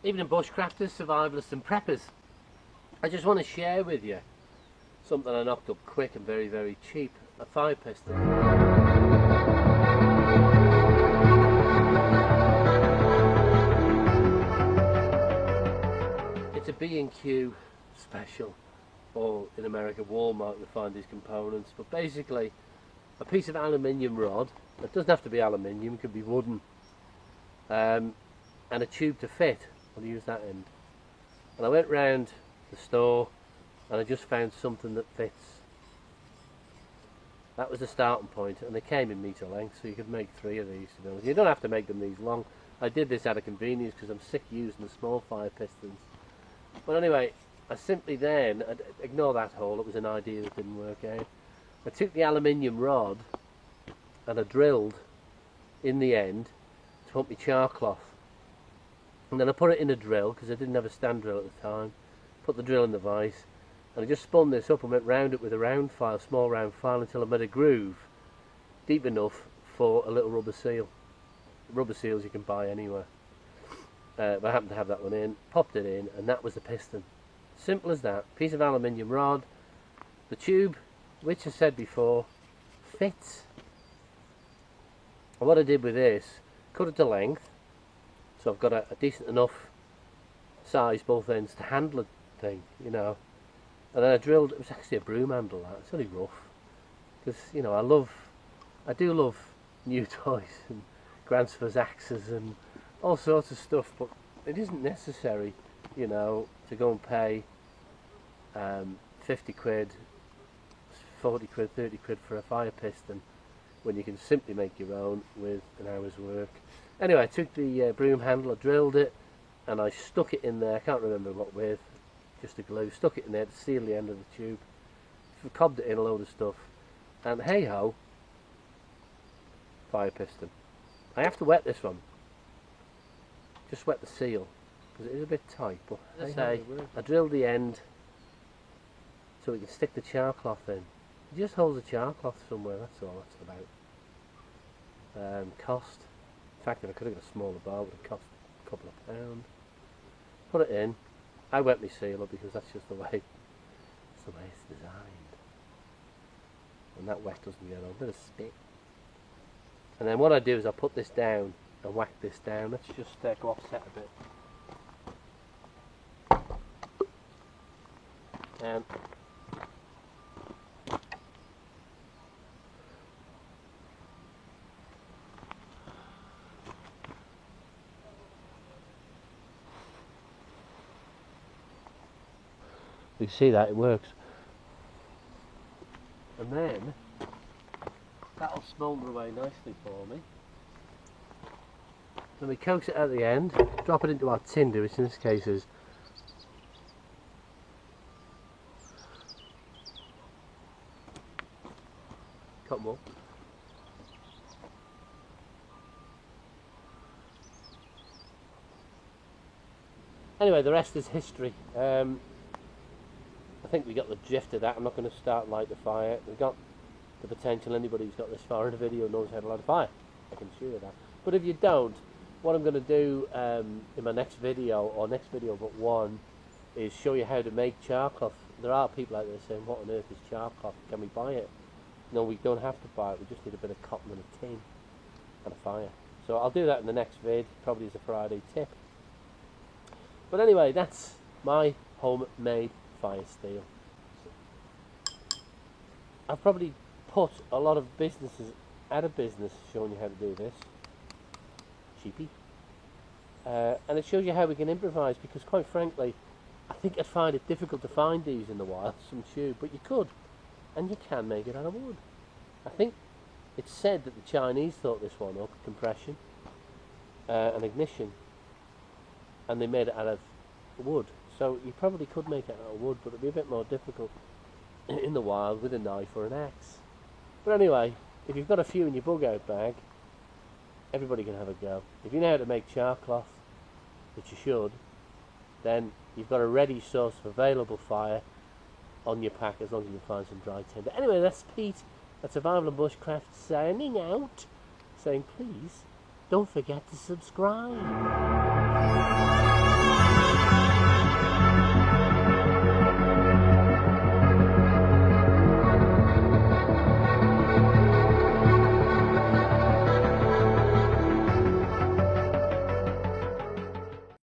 evening bushcrafters, survivalists and preppers. I just want to share with you something I knocked up quick and very, very cheap. A fire piston. It's a B&Q special, or in America Walmart you'll find these components, but basically a piece of aluminium rod. It doesn't have to be aluminium, it could be wooden, and a tube to fit. I'll use that end. And I went round the store and I just found something that fits. That was the starting point, and they came in metre length, so you could make 3 of these, to be honest. You don't have to make them these long. I did this out of convenience because I'm sick using the small fire pistons. But anyway, I simply then, ignore that hole, it was an idea that didn't work out. I took the aluminium rod and I drilled in the end to put my char cloth. And then I put it in a drill, because I didn't have a stand drill at the time. Put the drill in the vise, and I just spun this up and went round it with a round file, small round file, until I made a groove deep enough for a little rubber seal. Rubber seals you can buy anywhere. But I happened to have that one in, popped it in, and that was the piston. Simple as that. Piece of aluminium rod. The tube, which I said before, fits. And what I did with this, cut it to length, so I've got a decent enough size both ends to handle the thing, you know. And then I drilled, it was actually a broom handle, that. It's only rough, because, you know, I do love new toys and Gränsfors axes and all sorts of stuff, but it isn't necessary, you know, to go and pay 50 quid, 40 quid, 30 quid for a fire piston when you can simply make your own with an hour's work. Anyway, I took the broom handle, I drilled it, and I stuck it in there. I can't remember what with, just a glue. Stuck it in there to seal the end of the tube. Cobbed it in a load of stuff, and hey ho, fire piston. I have to wet this one. Just wet the seal, because it is a bit tight. But as I say, I drilled the end so we can stick the char cloth in. It just holds the char cloth somewhere. That's all that's about. Cost. In fact, if I could have got a smaller bar, it would have cost a couple of pounds. Put it in. I wet my sealer because that's just the way it's designed. And that wet doesn't get on. A bit of spit. And then what I do is I put this down and whack this down. Let's just go offset a bit. And you see that it works, and then that'll smoulder away nicely for me. Then we coax it at the end, drop it into our tinder, which in this case is cotton wool. Anyway, the rest is history. I think we got the gist of that. I'm not going to start light the fire. We've got the potential. Anybody who's got this far in the video knows how to light a fire. I can assure you that. But if you don't, what I'm going to do in my next video, or next video but one, is show you how to make char cloth. There are people out there saying, what on earth is char cloth? Can we buy it? No, we don't have to buy it. We just need a bit of cotton and a tin and a fire. So I'll do that in the next vid, probably as a Friday tip. But anyway, that's my homemade fire steel. I've probably put a lot of businesses out of business showing you how to do this. Cheapy. And it shows you how we can improvise, because quite frankly, I think I'd find it difficult to find these in the wild, some tube, but you could, and you can make it out of wood. I think it's said that the Chinese thought this one up, compression and ignition, and they made it out of wood. So you probably could make it out of wood, but it'd be a bit more difficult in the wild with a knife or an axe. But anyway, if you've got a few in your bug out bag, everybody can have a go. If you know how to make char cloth, which you should, then you've got a ready source of available fire on your pack, as long as you can find some dry tinder. Anyway, that's Pete at Survival and Bushcraft signing out, saying please don't forget to subscribe.